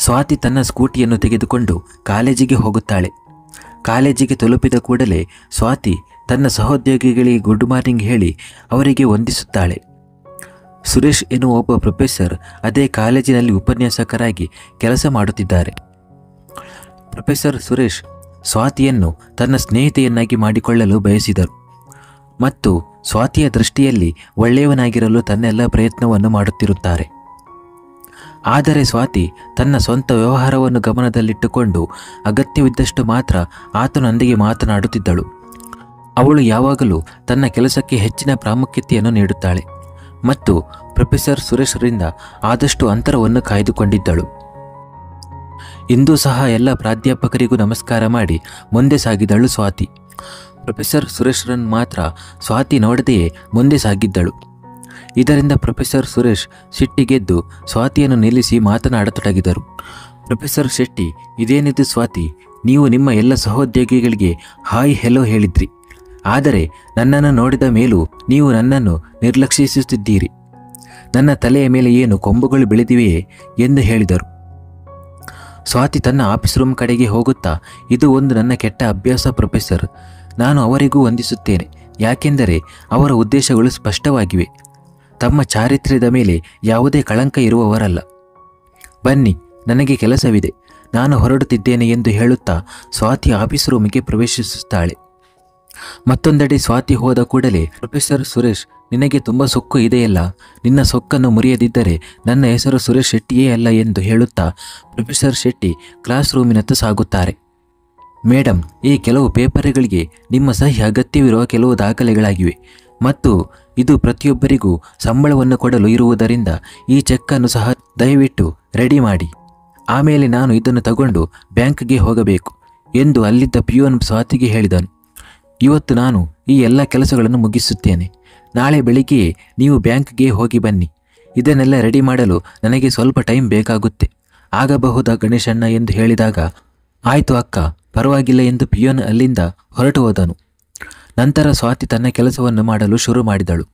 ಸ್ವಾತಿ ತನ್ನ ಸ್ಕೂಟಿಯನ್ನು ತೆಗೆದುಕೊಂಡು ಕಾಲೇಜಿಗೆ ಹೋಗುತ್ತಾಳೆ. ಕಾಲೇಜಿಗೆ ತಲುಪಿದ ಕೂಡಲೇ ಸ್ವಾತಿ ತನ್ನ ಸಹೋದ್ಯೋಗಿಗಳಿಗೆ ಗುಡ್ ಮಾರ್ನಿಂಗ್ ಹೇಳಿ ಅವರಿಗೆ ವಂದಿಸುತ್ತಾಳೆ. ಸುರೇಶ್ ಎನ್ನುವ ಒಬ್ಬ ಪ್ರೊಫೆಸರ್ ಅದೇ ಕಾಲೇಜಿನಲ್ಲಿ ಉಪನ್ಯಾಸಕರಾಗಿ ಕೆಲಸ ಮಾಡುತ್ತಿದ್ದಾರೆ. ಪ್ರೊಫೆಸರ್ ಸುರೇಶ್ ಸ್ವಾತಿಯನ್ನು ತನ್ನ ಸ್ನೇಹಿತೆಯನ್ನಾಗಿ ಮಾಡಿಕೊಳ್ಳಲು ಬಯಸಿದರು ಮತ್ತು ಸ್ವಾತಿಯ ದೃಷ್ಟಿಯಲ್ಲಿ ಒಳ್ಳೆಯವನಾಗಿರಲು ತನ್ನೆಲ್ಲ ಪ್ರಯತ್ನವನ್ನು ಮಾಡುತ್ತಿರುತ್ತಾರೆ. ಆದರೆ ಸ್ವಾತಿ ತನ್ನ ಸ್ವಂತ ವ್ಯವಹಾರವನ್ನು ಗಮನದಲ್ಲಿಟ್ಟುಕೊಂಡು ಅಗತ್ಯವಿದ್ದಷ್ಟು ಮಾತ್ರ ಆತನೊಂದಿಗೆ ಮಾತನಾಡುತ್ತಿದ್ದಳು. ಅವಳು ಯಾವಾಗಲೂ ತನ್ನ ಕೆಲಸಕ್ಕೆ ಹೆಚ್ಚಿನ ಪ್ರಾಮುಖ್ಯತೆಯನ್ನು ನೀಡುತ್ತಾಳೆ ಮತ್ತು ಪ್ರೊಫೆಸರ್ ಸುರೇಶ್ರಿಂದ ಆದಷ್ಟು ಅಂತರವನ್ನು ಕಾಯ್ದುಕೊಂಡಿದ್ದಳು. ಇಂದೂ ಸಹ ಎಲ್ಲ ಪ್ರಾಧ್ಯಾಪಕರಿಗೂ ನಮಸ್ಕಾರ ಮಾಡಿ ಮುಂದೆ ಸಾಗಿದಳು ಸ್ವಾತಿ. ಪ್ರೊಫೆಸರ್ ಸುರೇಶ್ರನ್ನು ಮಾತ್ರ ಸ್ವಾತಿ ನೋಡದೆಯೇ ಮುಂದೆ ಸಾಗಿದ್ದಳು. ಇದರಿಂದ ಪ್ರೊಫೆಸರ್ ಸುರೇಶ್ ಸಿಟ್ಟಿಗೆದ್ದು ಸ್ವಾತಿಯನ್ನು ನಿಲ್ಲಿಸಿ ಮಾತನಾಡತೊಡಗಿದರು. ಪ್ರೊಫೆಸರ್ ಶೆಟ್ಟಿ, ಇದೇನಿದು ಸ್ವಾತಿ, ನೀವು ನಿಮ್ಮ ಎಲ್ಲ ಸಹೋದ್ಯೋಗಿಗಳಿಗೆ ಹಾಯ್ ಹೆಲೋ ಹೇಳಿದ್ರಿ, ಆದರೆ ನನ್ನನ್ನು ನೋಡಿದ ಮೇಲೂ ನೀವು ನನ್ನನ್ನು ನಿರ್ಲಕ್ಷಿಸುತ್ತಿದ್ದೀರಿ. ನನ್ನ ತಲೆಯ ಮೇಲೆ ಏನು ಕೊಂಬುಗಳು ಬೆಳೆದಿವೆಯೇ ಎಂದು ಹೇಳಿದರು. ಸ್ವಾತಿ ತನ್ನ ಆಫೀಸ್ ರೂಮ್ ಕಡೆಗೆ ಹೋಗುತ್ತಾ, ಇದು ಒಂದು ನನ್ನ ಕೆಟ್ಟ ಅಭ್ಯಾಸ ಪ್ರೊಫೆಸರ್. ನಾನು ಅವರಿಗೂ ವಂದಿಸುತ್ತೇನೆ, ಯಾಕೆಂದರೆ ಅವರ ಉದ್ದೇಶಗಳು ಸ್ಪಷ್ಟವಾಗಿವೆ. ತಮ್ಮ ಚಾರಿತ್ರ್ಯದ ಮೇಲೆ ಯಾವುದೇ ಕಳಂಕ ಇರುವವರಲ್ಲ. ಬನ್ನಿ, ನನಗೆ ಕೆಲಸವಿದೆ, ನಾನು ಹೊರಡುತ್ತಿದ್ದೇನೆ ಎಂದು ಹೇಳುತ್ತಾ ಸ್ವಾತಿ ಆಫೀಸ್ ರೂಮಿಗೆ ಪ್ರವೇಶಿಸುತ್ತಾಳೆ. ಮತ್ತೊಂದೆಡೆ ಸ್ವಾತಿ ಹೋದ ಕೂಡಲೇ ಪ್ರೊಫೆಸರ್ ಸುರೇಶ್, ನಿನಗೆ ತುಂಬ ಸೊಕ್ಕು ಇದೆಯಲ್ಲ, ನಿನ್ನ ಸೊಕ್ಕನ್ನು ಮುರಿಯದಿದ್ದರೆ ನನ್ನ ಹೆಸರು ಸುರೇಶ್ ಶೆಟ್ಟಿಯೇ ಅಲ್ಲ ಎಂದು ಹೇಳುತ್ತಾ ಪ್ರೊಫೆಸರ್ ಶೆಟ್ಟಿ ಕ್ಲಾಸ್ ರೂಮಿನತ್ತ ಸಾಗುತ್ತಾರೆ. ಮೇಡಮ್, ಈ ಕೆಲವು ಪೇಪರ್ಗಳಿಗೆ ನಿಮ್ಮ ಸಹಿ ಅಗತ್ಯವಿರುವ ಕೆಲವು ದಾಖಲೆಗಳಾಗಿವೆ ಮತ್ತು ಇದು ಪ್ರತಿಯೊಬ್ಬರಿಗೂ ಸಂಬಳವನ್ನು ಕೊಡಲು ಇರುವುದರಿಂದ ಈ ಚೆಕ್ಕನ್ನು ಸಹ ದಯವಿಟ್ಟು ರೆಡಿ ಮಾಡಿ. ಆಮೇಲೆ ನಾನು ಇದನ್ನು ತಗೊಂಡು ಬ್ಯಾಂಕ್ಗೆ ಹೋಗಬೇಕು ಎಂದು ಅಲ್ಲಿದ್ದ ಪಿಯೋನ್ ಸ್ವಾತಿಗೆ ಹೇಳಿದನು. ಇವತ್ತು ನಾನು ಈ ಎಲ್ಲ ಕೆಲಸಗಳನ್ನು ಮುಗಿಸುತ್ತೇನೆ. ನಾಳೆ ಬೆಳಿಗ್ಗೆಯೇ ನೀವು ಬ್ಯಾಂಕ್ಗೆ ಹೋಗಿ ಬನ್ನಿ. ಇದನ್ನೆಲ್ಲ ರೆಡಿ ಮಾಡಲು ನನಗೆ ಸ್ವಲ್ಪ ಟೈಮ್ ಬೇಕಾಗುತ್ತೆ. ಆಗಬಹುದಾ ಗಣೇಶಣ್ಣ ಎಂದು ಹೇಳಿದಾಗ, ಆಯಿತು ಅಕ್ಕ, ಪರವಾಗಿಲ್ಲ ಎಂದು ಪಿಯೋನ್ ಅಲ್ಲಿಂದ ಹೊರಟು ಹೋದನು. ನಂತರ ಸ್ವಾತಿ ತನ್ನ ಕೆಲಸವನ್ನು ಮಾಡಲು ಶುರು ಮಾಡಿದಳು.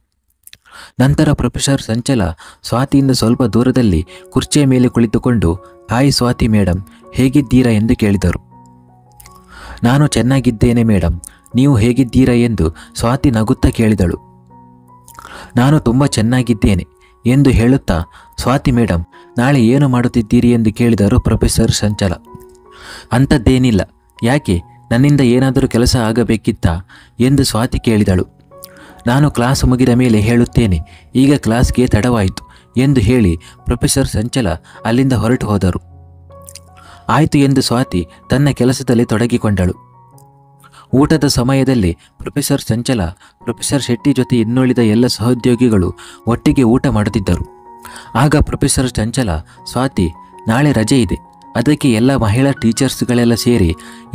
ನಂತರ ಪ್ರೊಫೆಸರ್ ಸಂಚಲ ಸ್ವಾತಿಯಿಂದ ಸ್ವಲ್ಪ ದೂರದಲ್ಲಿ ಕುರ್ಚಿಯ ಮೇಲೆ ಕುಳಿತುಕೊಂಡು, ಹಾಯ್ ಸ್ವಾತಿ ಮೇಡಮ್, ಹೇಗಿದ್ದೀರಾ ಎಂದು ಕೇಳಿದರು. ನಾನು ಚೆನ್ನಾಗಿದ್ದೇನೆ ಮೇಡಮ್, ನೀವು ಹೇಗಿದ್ದೀರಾ ಎಂದು ಸ್ವಾತಿ ನಗುತ್ತಾ ಕೇಳಿದಳು. ನಾನು ತುಂಬ ಚೆನ್ನಾಗಿದ್ದೇನೆ ಎಂದು ಹೇಳುತ್ತಾ, ಸ್ವಾತಿ ಮೇಡಮ್, ನಾಳೆ ಏನು ಮಾಡುತ್ತಿದ್ದೀರಿ ಎಂದು ಕೇಳಿದರು ಪ್ರೊಫೆಸರ್ ಸಂಚಲ. ಅಂಥದ್ದೇನಿಲ್ಲ, ಯಾಕೆ, ನನ್ನಿಂದ ಏನಾದರೂ ಕೆಲಸ ಆಗಬೇಕಿತ್ತಾ ಎಂದು ಸ್ವಾತಿ ಕೇಳಿದಳು. ನಾನು ಕ್ಲಾಸ್ ಮುಗಿದ ಮೇಲೆ ಹೇಳುತ್ತೇನೆ, ಈಗ ಕ್ಲಾಸ್ಗೆ ತಡವಾಯಿತು ಎಂದು ಹೇಳಿ ಪ್ರೊಫೆಸರ್ ಸಂಚಲ ಅಲ್ಲಿಂದ ಹೊರಟು ಹೋದರು. ಆಯಿತು ಎಂದು ಸ್ವಾತಿ ತನ್ನ ಕೆಲಸದಲ್ಲಿ ತೊಡಗಿಕೊಂಡಳು. ಊಟದ ಸಮಯದಲ್ಲಿ ಪ್ರೊಫೆಸರ್ ಸಂಚಲ ಪ್ರೊಫೆಸರ್ ಶೆಟ್ಟಿ ಜೊತೆ ಇನ್ನುಳಿದ ಎಲ್ಲ ಸಹೋದ್ಯೋಗಿಗಳು ಒಟ್ಟಿಗೆ ಊಟ ಮಾಡುತ್ತಿದ್ದರು. ಆಗ ಪ್ರೊಫೆಸರ್ ಸಂಚಲ, ಸ್ವಾತಿ, ನಾಳೆ ರಜೆ ಇದೆ, ಅದಕ್ಕೆ ಎಲ್ಲ ಮಹಿಳಾ ಟೀಚರ್ಸ್ಗಳೆಲ್ಲ ಸೇರಿ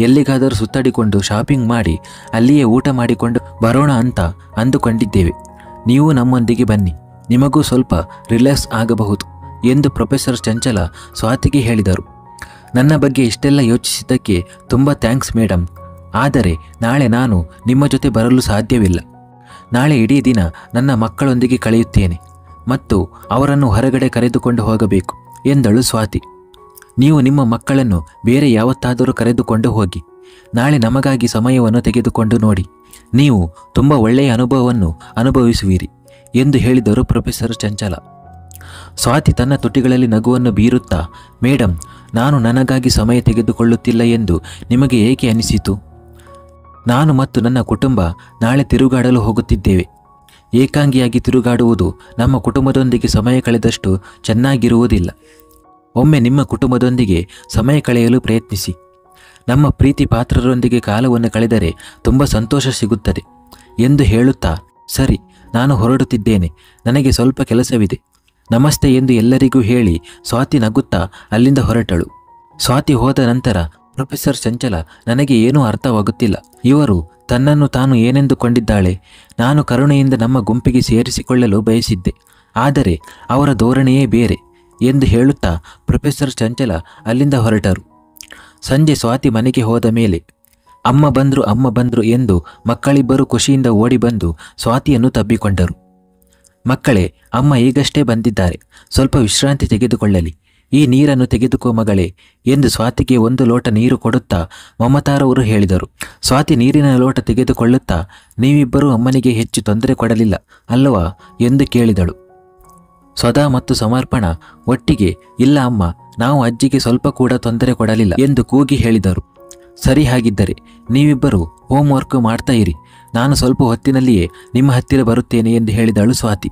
ಎಲ್ಲಿಗಾದರೂ ಸುತ್ತಾಡಿಕೊಂಡು ಶಾಪಿಂಗ್ ಮಾಡಿ ಅಲ್ಲಿಯೇ ಊಟ ಮಾಡಿಕೊಂಡು ಬರೋಣ ಅಂತ ಅಂದುಕೊಂಡಿದ್ದೇವೆ. ನೀವು ನಮ್ಮೊಂದಿಗೆ ಬನ್ನಿ, ನಿಮಗೂ ಸ್ವಲ್ಪ ರಿಲ್ಯಾಕ್ಸ್ ಆಗಬಹುದು ಎಂದು ಪ್ರೊಫೆಸರ್ ಸಂಚಲ ಸ್ವಾತಿಗೆ ಹೇಳಿದರು. ನನ್ನ ಬಗ್ಗೆ ಇಷ್ಟೆಲ್ಲ ಯೋಚಿಸಿದ್ದಕ್ಕೆ ತುಂಬ ಥ್ಯಾಂಕ್ಸ್ ಮೇಡಮ್, ಆದರೆ ನಾಳೆ ನಾನು ನಿಮ್ಮ ಜೊತೆ ಬರಲು ಸಾಧ್ಯವಿಲ್ಲ. ನಾಳೆ ಇಡೀ ದಿನ ನನ್ನ ಮಕ್ಕಳೊಂದಿಗೆ ಕಳೆಯುತ್ತೇನೆ ಮತ್ತು ಅವರನ್ನು ಹೊರಗಡೆ ಕರೆದುಕೊಂಡು ಹೋಗಬೇಕು ಎಂದಳು ಸ್ವಾತಿ. ನೀವು ನಿಮ್ಮ ಮಕ್ಕಳನ್ನು ಬೇರೆ ಯಾವತ್ತಾದರೂ ಕರೆದುಕೊಂಡು ಹೋಗಿ, ನಾಳೆ ನಮಗಾಗಿ ಸಮಯವನ್ನು ತೆಗೆದುಕೊಂಡು ನೋಡಿ, ನೀವು ತುಂಬ ಒಳ್ಳೆಯ ಅನುಭವವನ್ನು ಅನುಭವಿಸುವಿರಿ ಎಂದು ಹೇಳಿದರು ಪ್ರೊಫೆಸರ್ ಚಂಚಲ. ಸ್ವಾತಿ ತನ್ನ ತುಟಿಗಳಲ್ಲಿ ನಗುವನ್ನು ಬೀರುತ್ತಾ, ಮೇಡಮ್, ನಾನು ನನಗಾಗಿ ಸಮಯ ತೆಗೆದುಕೊಳ್ಳುತ್ತಿಲ್ಲ ಎಂದು ನಿಮಗೆ ಏಕೆ ಅನಿಸಿತು? ನಾನು ಮತ್ತು ನನ್ನ ಕುಟುಂಬ ನಾಳೆ ತಿರುಗಾಡಲು ಹೋಗುತ್ತಿದ್ದೇವೆ. ಏಕಾಂಗಿಯಾಗಿ ತಿರುಗಾಡುವುದು ನಮ್ಮ ಕುಟುಂಬದೊಂದಿಗೆ ಸಮಯ ಕಳೆದಷ್ಟು ಚೆನ್ನಾಗಿರುವುದಿಲ್ಲ. ಒಮ್ಮೆ ನಿಮ್ಮ ಕುಟುಂಬದೊಂದಿಗೆ ಸಮಯ ಕಳೆಯಲು ಪ್ರಯತ್ನಿಸಿ. ನಮ್ಮ ಪ್ರೀತಿ ಪಾತ್ರರೊಂದಿಗೆ ಕಾಲವನ್ನು ಕಳೆದರೆ ತುಂಬ ಸಂತೋಷ ಸಿಗುತ್ತದೆ ಎಂದು ಹೇಳುತ್ತಾ, ಸರಿ, ನಾನು ಹೊರಡುತ್ತಿದ್ದೇನೆ, ನನಗೆ ಸ್ವಲ್ಪ ಕೆಲಸವಿದೆ, ನಮಸ್ತೆ ಎಂದು ಎಲ್ಲರಿಗೂ ಹೇಳಿ ಸ್ವಾತಿ ನಗುತ್ತಾ ಅಲ್ಲಿಂದ ಹೊರಟಳು. ಸ್ವಾತಿ ಹೋದ ನಂತರ ಪ್ರೊಫೆಸರ್ ಚಂಚಲ, ನನಗೆ ಏನೂ ಅರ್ಥವಾಗುತ್ತಿಲ್ಲ, ಇವರು ತನ್ನನ್ನು ತಾನು ಏನೆಂದುಕೊಂಡಿದ್ದಾಳೆ? ನಾನು ಕರುಣೆಯಿಂದ ನಮ್ಮ ಗುಂಪಿಗೆ ಸೇರಿಸಿಕೊಳ್ಳಲು ಬಯಸಿದ್ದೆ, ಆದರೆ ಅವರ ಧೋರಣೆಯೇ ಬೇರೆ ಎಂದು ಹೇಳುತ್ತಾ ಪ್ರೊಫೆಸರ್ ಚಂಚಲ ಅಲ್ಲಿಂದ ಹೊರಟರು. ಸಂಜೆ ಸ್ವಾತಿ ಮನೆಗೆ ಹೋದ ಮೇಲೆ ಅಮ್ಮ ಬಂದ್ರು ಎಂದು ಮಕ್ಕಳಿಬ್ಬರು ಖುಷಿಯಿಂದ ಓಡಿ ಬಂದು ಸ್ವಾತಿಯನ್ನು ತಬ್ಬಿಕೊಂಡರು. ಮಕ್ಕಳೇ, ಅಮ್ಮ ಈಗಷ್ಟೇ ಬಂದಿದ್ದಾರೆ, ಸ್ವಲ್ಪ ವಿಶ್ರಾಂತಿ ತೆಗೆದುಕೊಳ್ಳಲಿ, ಈ ನೀರನ್ನು ತೆಗೆದುಕೋ ಮಗಳೇ ಎಂದು ಸ್ವಾತಿಗೆ ಒಂದು ಲೋಟ ನೀರು ಕೊಡುತ್ತಾ ಮಮತಾರವರು ಹೇಳಿದರು. ಸ್ವಾತಿ ನೀರಿನ ಲೋಟ ತೆಗೆದುಕೊಳ್ಳುತ್ತಾ, ನೀವಿಬ್ಬರೂ ಅಮ್ಮನಿಗೆ ಹೆಚ್ಚು ತೊಂದರೆ ಕೊಡಲಿಲ್ಲ ಅಲ್ಲವಾ ಎಂದು ಕೇಳಿದಳು. ಸ್ವದಾ ಮತ್ತು ಸಮರ್ಪಣ ಒಟ್ಟಿಗೆ, ಇಲ್ಲ ಅಮ್ಮ, ನಾವು ಅಜ್ಜಿಗೆ ಸ್ವಲ್ಪ ಕೂಡ ತೊಂದರೆ ಕೊಡಲಿಲ್ಲ ಎಂದು ಕೂಗಿ ಹೇಳಿದರು. ಸರಿ, ಹಾಗಿದ್ದರೆ ನೀವಿಬ್ಬರು ಹೋಮ್ವರ್ಕ್ ಮಾಡ್ತಾ ಇರಿ, ನಾನು ಸ್ವಲ್ಪ ಹೊತ್ತಿನಲ್ಲಿಯೇ ನಿಮ್ಮ ಹತ್ತಿರ ಬರುತ್ತೇನೆ ಎಂದು ಹೇಳಿದಳು ಸ್ವಾತಿ.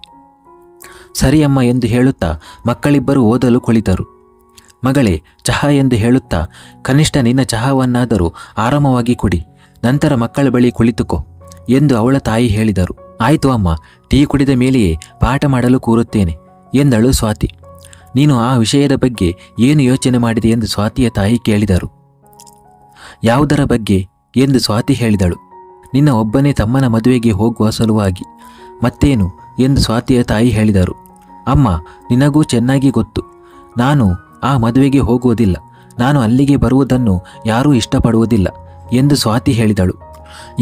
ಸರಿ ಅಮ್ಮ ಎಂದು ಹೇಳುತ್ತಾ ಮಕ್ಕಳಿಬ್ಬರು ಓದಲು ಕುಳಿತರು. ಮಗಳೇ, ಚಹಾ ಎಂದು ಹೇಳುತ್ತಾ, ಕನಿಷ್ಠ ನಿನ್ನ ಚಹಾವನ್ನಾದರೂ ಆರಾಮವಾಗಿ ಕುಡಿ, ನಂತರ ಮಕ್ಕಳ ಬಳಿ ಕುಳಿತುಕೋ ಎಂದು ಅವಳ ತಾಯಿ ಹೇಳಿದರು. ಆಯಿತು ಅಮ್ಮ, ಟೀ ಕುಡಿದ ಮೇಲೆಯೇ ಪಾಠ ಮಾಡಲು ಕೂರುತ್ತೇನೆ ಎಂದಳು ಸ್ವಾತಿ. ನೀನು ಆ ವಿಷಯದ ಬಗ್ಗೆ ಏನು ಯೋಚನೆ ಮಾಡಿದೆ ಎಂದು ಸ್ವಾತಿಯ ತಾಯಿ ಕೇಳಿದರು. ಯಾವುದರ ಬಗ್ಗೆ ಎಂದು ಸ್ವಾತಿ ಹೇಳಿದಳು. ನಿನ್ನ ಒಬ್ಬನೇ ತಮ್ಮನ ಮದುವೆಗೆ ಹೋಗುವ ಸಲುವಾಗಿ. ಮತ್ತೇನು ಎಂದು ಸ್ವಾತಿಯ ತಾಯಿ ಹೇಳಿದರು. ಅಮ್ಮ, ನಿನಗೂ ಚೆನ್ನಾಗಿ ಗೊತ್ತು, ನಾನು ಆ ಮದುವೆಗೆ ಹೋಗುವುದಿಲ್ಲ, ನಾನು ಅಲ್ಲಿಗೆ ಬರುವುದನ್ನು ಯಾರೂ ಇಷ್ಟಪಡುವುದಿಲ್ಲ ಎಂದು ಸ್ವಾತಿ ಹೇಳಿದಳು.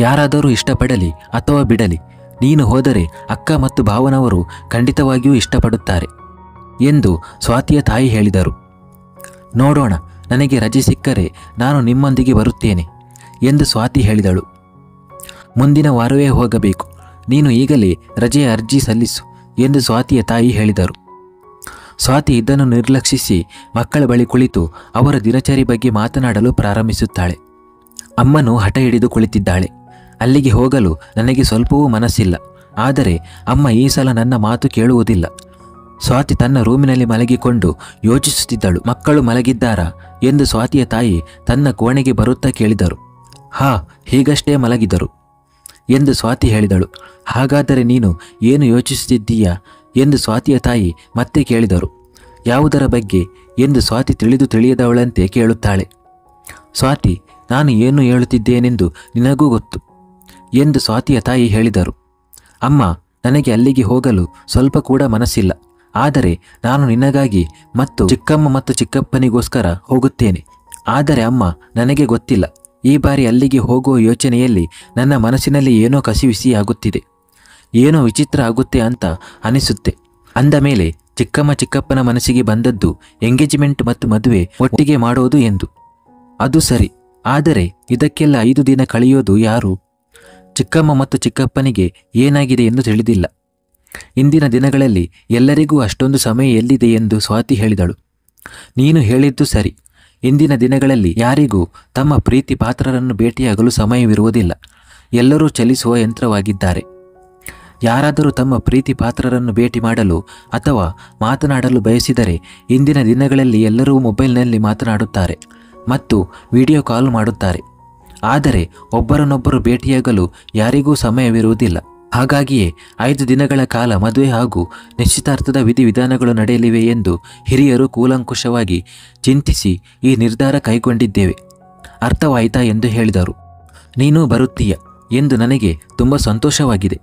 ಯಾರಾದರೂ ಇಷ್ಟಪಡಲಿ ಅಥವಾ ಬಿಡಲಿ, ನೀನು ಹೋದರೆ ಅಕ್ಕ ಮತ್ತು ಭಾವನವರು ಖಂಡಿತವಾಗಿಯೂ ಇಷ್ಟಪಡುತ್ತಾರೆ ಎಂದು ಸ್ವಾತಿಯ ತಾಯಿ ಹೇಳಿದರು. ನೋಡೋಣ, ನನಗೆ ರಜೆ ಸಿಕ್ಕರೆ ನಾನು ನಿಮ್ಮೊಂದಿಗೆ ಬರುತ್ತೇನೆ ಎಂದು ಸ್ವಾತಿ ಹೇಳಿದಳು. ಮುಂದಿನ ವಾರವೇ ಹೋಗಬೇಕು, ನೀನು ಈಗಲೇ ರಜೆಯ ಅರ್ಜಿ ಸಲ್ಲಿಸು ಎಂದು ಸ್ವಾತಿಯ ತಾಯಿ ಹೇಳಿದರು. ಸ್ವಾತಿ ಇದನ್ನು ನಿರ್ಲಕ್ಷಿಸಿ ಮಕ್ಕಳ ಬಳಿ ಕುಳಿತು ಅವರ ದಿನಚರಿ ಬಗ್ಗೆ ಮಾತನಾಡಲು ಪ್ರಾರಂಭಿಸುತ್ತಾಳೆ. ಅಮ್ಮನು ಹಠ ಹಿಡಿದು ಕುಳಿತಿದ್ದಾಳೆ. ಅಲ್ಲಿಗೆ ಹೋಗಲು ನನಗೆ ಸ್ವಲ್ಪವೂ ಮನಸ್ಸಿಲ್ಲ, ಆದರೆ ಅಮ್ಮ ಈ ಸಲ ನನ್ನ ಮಾತು ಕೇಳುವುದಿಲ್ಲ. ಸ್ವಾತಿ ತನ್ನ ರೂಮಿನಲ್ಲಿ ಮಲಗಿಕೊಂಡು ಯೋಚಿಸುತ್ತಿದ್ದಳು. ಮಕ್ಕಳು ಮಲಗಿದ್ದಾರಾ ಎಂದು ಸ್ವಾತಿಯ ತಾಯಿ ತನ್ನ ಕೋಣೆಗೆ ಬರುತ್ತಾ ಕೇಳಿದರು. ಹಾ, ಹೀಗಷ್ಟೇ ಮಲಗಿದರು ಎಂದು ಸ್ವಾತಿ ಹೇಳಿದಳು. ಹಾಗಾದರೆ ನೀನು ಏನು ಯೋಚಿಸುತ್ತಿದ್ದೀಯಾ ಎಂದು ಸ್ವಾತಿಯ ತಾಯಿ ಮತ್ತೆ ಕೇಳಿದರು. ಯಾವುದರ ಬಗ್ಗೆ ಎಂದು ಸ್ವಾತಿ ತಿಳಿಯದವಳಂತೆ ಕೇಳುತ್ತಾಳೆ. ಸ್ವಾತಿ, ನಾನು ಏನು ಹೇಳುತ್ತಿದ್ದೇನೆಂದು ನಿನಗೂ ಗೊತ್ತು ಎಂದು ಸ್ವಾತಿಯ ತಾಯಿ ಹೇಳಿದರು. ಅಮ್ಮ, ನನಗೆ ಅಲ್ಲಿಗೆ ಹೋಗಲು ಸ್ವಲ್ಪ ಕೂಡ ಮನಸ್ಸಿಲ್ಲ, ಆದರೆ ನಾನು ನಿನಗಾಗಿ ಮತ್ತು ಚಿಕ್ಕಮ್ಮ ಮತ್ತು ಚಿಕ್ಕಪ್ಪನಿಗೋಸ್ಕರ ಹೋಗುತ್ತೇನೆ. ಆದರೆ ಅಮ್ಮ, ನನಗೆ ಗೊತ್ತಿಲ್ಲ, ಈ ಬಾರಿ ಅಲ್ಲಿಗೆ ಹೋಗುವ ಯೋಚನೆಯಲ್ಲಿ ನನ್ನ ಮನಸ್ಸಿನಲ್ಲಿ ಏನೋ ಕಸಿವಿಸಿಯಾಗುತ್ತಿದೆ, ಏನೋ ವಿಚಿತ್ರ ಆಗುತ್ತೆ ಅಂತ ಅನಿಸುತ್ತೆ. ಅಂದ ಮೇಲೆ ಚಿಕ್ಕಮ್ಮ ಚಿಕ್ಕಪ್ಪನ ಮನಸ್ಸಿಗೆ ಬಂದದ್ದು ಎಂಗೇಜ್ಮೆಂಟ್ ಮತ್ತು ಮದುವೆ ಒಟ್ಟಿಗೆ ಮಾಡೋದು ಎಂದು. ಅದು ಸರಿ, ಆದರೆ ಇದಕ್ಕೆಲ್ಲ 5 ದಿನ ಕಳೆಯೋದು ಯಾರು? ಚಿಕ್ಕಮ್ಮ ಮತ್ತು ಚಿಕ್ಕಪ್ಪನಿಗೆ ಏನಾಗಿದೆ ಎಂದು ತಿಳಿದಿಲ್ಲ. ಇಂದಿನ ದಿನಗಳಲ್ಲಿ ಎಲ್ಲರಿಗೂ ಅಷ್ಟೊಂದು ಸಮಯ ಎಲ್ಲಿದೆ ಎಂದು ಸ್ವಾತಿ ಹೇಳಿದಳು. ನೀನು ಹೇಳಿದ್ದು ಸರಿ, ಇಂದಿನ ದಿನಗಳಲ್ಲಿ ಯಾರಿಗೂ ತಮ್ಮ ಪ್ರೀತಿ ಪಾತ್ರರನ್ನು ಭೇಟಿಯಾಗಲು ಸಮಯವಿರುವುದಿಲ್ಲ. ಎಲ್ಲರೂ ಚಲಿಸುವ ಯಂತ್ರವಾಗಿದ್ದಾರೆ. ಯಾರಾದರೂ ತಮ್ಮ ಪ್ರೀತಿ ಪಾತ್ರರನ್ನು ಭೇಟಿ ಮಾಡಲು ಅಥವಾ ಮಾತನಾಡಲು ಬಯಸಿದರೆ ಇಂದಿನ ದಿನಗಳಲ್ಲಿ ಎಲ್ಲರೂ ಮೊಬೈಲ್ನಲ್ಲಿ ಮಾತನಾಡುತ್ತಾರೆ ಮತ್ತು ವಿಡಿಯೋ ಕಾಲ್ ಮಾಡುತ್ತಾರೆ. ಆದರೆ ಒಬ್ಬರನ್ನೊಬ್ಬರು ಭೇಟಿಯಾಗಲು ಯಾರಿಗೂ ಸಮಯವಿರುವುದಿಲ್ಲ. ಹಾಗಾಗಿಯೇ 5 ದಿನಗಳ ಕಾಲ ಮದುವೆ ಹಾಗೂ ನಿಶ್ಚಿತಾರ್ಥದ ವಿಧಿವಿಧಾನಗಳು ನಡೆಯಲಿವೆ ಎಂದು ಹಿರಿಯರು ಕೂಲಂಕುಷವಾಗಿ ಚಿಂತಿಸಿ ಈ ನಿರ್ಧಾರ ಕೈಗೊಂಡಿದ್ದೇವೆ. ಅರ್ಥವಾಯಿತಾ ಎಂದು ಹೇಳಿದರು. ನೀನು ಬರುತ್ತೀಯ ಎಂದು ನನಗೆ ತುಂಬ ಸಂತೋಷವಾಗಿದೆ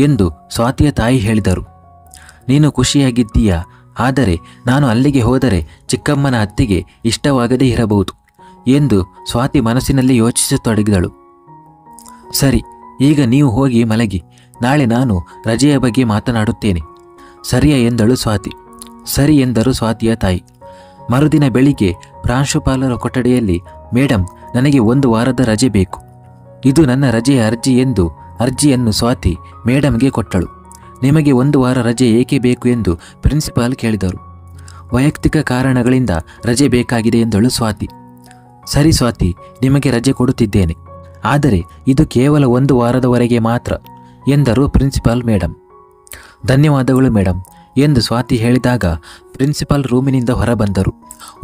ಎಂದು ಸ್ವಾತಿಯ ತಾಯಿ ಹೇಳಿದರು. ನೀನು ಖುಷಿಯಾಗಿದ್ದೀಯಾ, ಆದರೆ ನಾನು ಅಲ್ಲಿಗೆ ಹೋದರೆ ಚಿಕ್ಕಮ್ಮನ ಅತ್ತೆಗೆ ಇಷ್ಟವಾಗದೇ ಇರಬಹುದು ಎಂದು ಸ್ವಾತಿ ಮನಸ್ಸಿನಲ್ಲಿ ಯೋಚಿಸತೊಡಗಿದಳು. ಸರಿ, ಈಗ ನೀವು ಹೋಗಿ ಮಲಗಿ, ನಾಳೆ ನಾನು ರಜೆಯ ಬಗ್ಗೆ ಮಾತನಾಡುತ್ತೇನೆ. ಸರಿಯಾ ಎಂದಳು ಸ್ವಾತಿ. ಸರಿ ಎಂದರು ಸ್ವಾತಿಯ ತಾಯಿ. ಮರುದಿನ ಬೆಳಿಗ್ಗೆ ಪ್ರಾಂಶುಪಾಲರ ಕೊಠಡಿಯಲ್ಲಿ, ಮೇಡಮ್, ನನಗೆ 1 ವಾರದ ರಜೆ ಬೇಕು, ಇದು ನನ್ನ ರಜೆಯ ಅರ್ಜಿ ಎಂದು ಅರ್ಜಿಯನ್ನು ಸ್ವಾತಿ ಮೇಡಮ್ಗೆ ಕೊಟ್ಟಳು. ನಿಮಗೆ 1 ವಾರ ರಜೆ ಏಕೆ ಬೇಕು ಎಂದು ಪ್ರಿನ್ಸಿಪಾಲ್ ಕೇಳಿದರು. ವೈಯಕ್ತಿಕ ಕಾರಣಗಳಿಂದ ರಜೆ ಬೇಕಾಗಿದೆ ಎಂದಳು ಸ್ವಾತಿ. ಸರಿ ಸ್ವಾತಿ, ನಿಮಗೆ ರಜೆ ಕೊಡುತ್ತಿದ್ದೇನೆ, ಆದರೆ ಇದು ಕೇವಲ 1 ವಾರದವರೆಗೆ ಮಾತ್ರ ಎಂದರು ಪ್ರಿನ್ಸಿಪಾಲ್ ಮೇಡಮ್. ಧನ್ಯವಾದಗಳು ಮೇಡಮ್ ಎಂದು ಸ್ವಾತಿ ಹೇಳಿದಾಗ ಪ್ರಿನ್ಸಿಪಾಲ್ ರೂಮಿನಿಂದ ಹೊರಬಂದರು.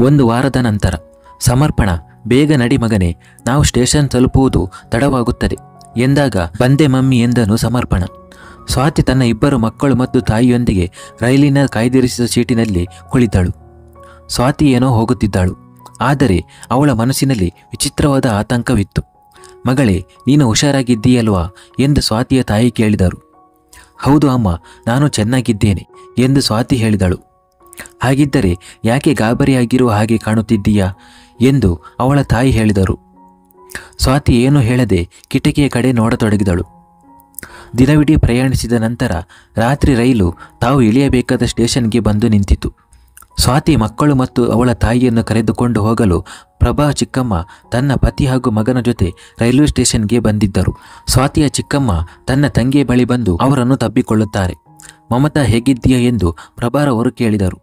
1 ವಾರದ ನಂತರ, ಸಮರ್ಪಣ, ಬೇಗ ನಡಿ ಮಗನೇ, ನಾವು ಸ್ಟೇಷನ್ ತಲುಪುವುದು ತಡವಾಗುತ್ತದೆ ಎಂದಾಗ ಬಂದೆ ಮಮ್ಮಿ ಎಂದನು ಸಮರ್ಪಣ. ಸ್ವಾತಿ ತನ್ನ 2 ಮಕ್ಕಳು ಮತ್ತು ತಾಯಿಯೊಂದಿಗೆ ರೈಲಿನ ಕಾಯ್ದಿರಿಸಿದ ಸೀಟಿನಲ್ಲಿ ಕುಳಿತಳು. ಸ್ವಾತಿ ಏನೋ ಹೋಗುತ್ತಿದ್ದಳು, ಆದರೆ ಅವಳ ಮನಸ್ಸಿನಲ್ಲಿ ವಿಚಿತ್ರವಾದ ಆತಂಕವಿತ್ತು. ಮಗಳೇ, ನೀನು ಹುಷಾರಾಗಿದ್ದೀಯಲ್ವಾ ಎಂದು ಸ್ವಾತಿಯ ತಾಯಿ ಕೇಳಿದರು. ಹೌದು ಅಮ್ಮ, ನಾನು ಚೆನ್ನಾಗಿದ್ದೇನೆ ಎಂದು ಸ್ವಾತಿ ಹೇಳಿದಳು. ಹಾಗಿದ್ದರೆ ಯಾಕೆ ಗಾಬರಿಯಾಗಿರುವ ಹಾಗೆ ಕಾಣುತ್ತಿದ್ದೀಯಾ ಎಂದು ಅವಳ ತಾಯಿ ಹೇಳಿದರು. ಸ್ವಾತಿ ಏನೂ ಹೇಳದೆ ಕಿಟಕಿಯ ಕಡೆ ನೋಡತೊಡಗಿದಳು. ದಿನವಿಡೀ ಪ್ರಯಾಣಿಸಿದ ನಂತರ ರಾತ್ರಿ ರೈಲು ತಾವು ಇಳಿಯಬೇಕಾದ ಸ್ಟೇಷನ್ಗೆ ಬಂದು ನಿಂತಿತು. ಸ್ವಾತಿ ಮಕ್ಕಳು ಮತ್ತು ಅವಳ ತಾಯಿಯನ್ನು ಕರೆದುಕೊಂಡು ಹೋಗಲು ಪ್ರಭಾ ಚಿಕ್ಕಮ್ಮ ತನ್ನ ಪತಿ ಹಾಗೂ ಮಗನ ಜೊತೆ ರೈಲ್ವೆ ಸ್ಟೇಷನ್ಗೆ ಬಂದಿದ್ದರು. ಸ್ವಾತಿಯ ಚಿಕ್ಕಮ್ಮ ತನ್ನ ತಂಗಿಯ ಬಳಿ ಬಂದು ಅವರನ್ನು ತಬ್ಬಿಕೊಳ್ಳುತ್ತಾರೆ. ಮಮತಾ ಹೇಗಿದ್ದೀಯಾ ಎಂದು ಪ್ರಭಾರವರು ಕೇಳಿದರು.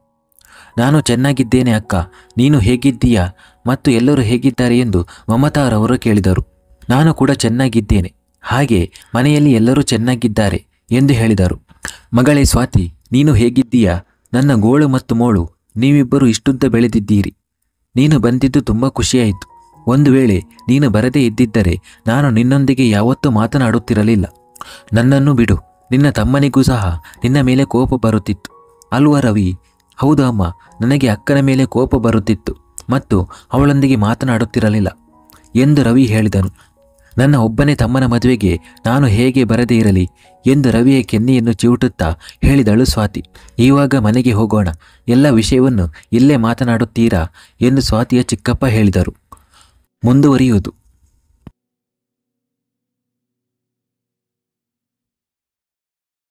ನಾನು ಚೆನ್ನಾಗಿದ್ದೇನೆ ಅಕ್ಕ, ನೀನು ಹೇಗಿದ್ದೀಯಾ ಮತ್ತು ಎಲ್ಲರೂ ಹೇಗಿದ್ದಾರೆ ಎಂದು ಮಮತಾರವರು ಕೇಳಿದರು. ನಾನು ಕೂಡ ಚೆನ್ನಾಗಿದ್ದೇನೆ, ಹಾಗೆ ಮನೆಯಲ್ಲಿ ಎಲ್ಲರೂ ಚೆನ್ನಾಗಿದ್ದಾರೆ ಎಂದು ಹೇಳಿದರು. ಮಗಳೇ ಸ್ವಾತಿ, ನೀನು ಹೇಗಿದ್ದೀಯಾ? ನನ್ನ ಗೋಳು ಮತ್ತು ಮೋಳು, ನೀವಿಬ್ಬರು ಇಷ್ಟುದ್ದ ಬೆಳೆದಿದ್ದೀರಿ. ನೀನು ಬಂದಿದ್ದು ತುಂಬ ಖುಷಿಯಾಯಿತು. ಒಂದು ವೇಳೆ ನೀನು ಬರದೇ ಇದ್ದಿದ್ದರೆ ನಾನು ನಿನ್ನೊಂದಿಗೆ ಯಾವತ್ತೂ ಮಾತನಾಡುತ್ತಿರಲಿಲ್ಲ. ನನ್ನನ್ನು ಬಿಡು, ನಿನ್ನ ತಮ್ಮನಿಗೂ ಸಹ ನಿನ್ನ ಮೇಲೆ ಕೋಪ ಬರುತ್ತಿತ್ತು ಅಲ್ವಾ ರವಿ? ಹೌದು ಅಮ್ಮ, ನನಗೆ ಅಕ್ಕನ ಮೇಲೆ ಕೋಪ ಬರುತ್ತಿತ್ತು ಮತ್ತು ಅವಳೊಂದಿಗೆ ಮಾತನಾಡುತ್ತಿರಲಿಲ್ಲ ಎಂದು ರವಿ ಹೇಳಿದನು. ನನ್ನ ಒಬ್ಬನೇ ತಮ್ಮನ ಮದುವೆಗೆ ನಾನು ಹೇಗೆ ಬರದೇ ಇರಲಿ ಎಂದು ರವಿಯ ಕೆನ್ನೆಯನ್ನು ಚಿವುಟುತ್ತಾ ಹೇಳಿದಳು ಸ್ವಾತಿ. ಇವಾಗ ಮನೆಗೆ ಹೋಗೋಣ, ಎಲ್ಲ ವಿಷಯವನ್ನು ಇಲ್ಲೇ ಮಾತನಾಡುತ್ತೀರಾ ಎಂದು ಸ್ವಾತಿಯ ಚಿಕ್ಕಪ್ಪ ಹೇಳಿದರು. ಮುಂದುವರಿಯುವುದು.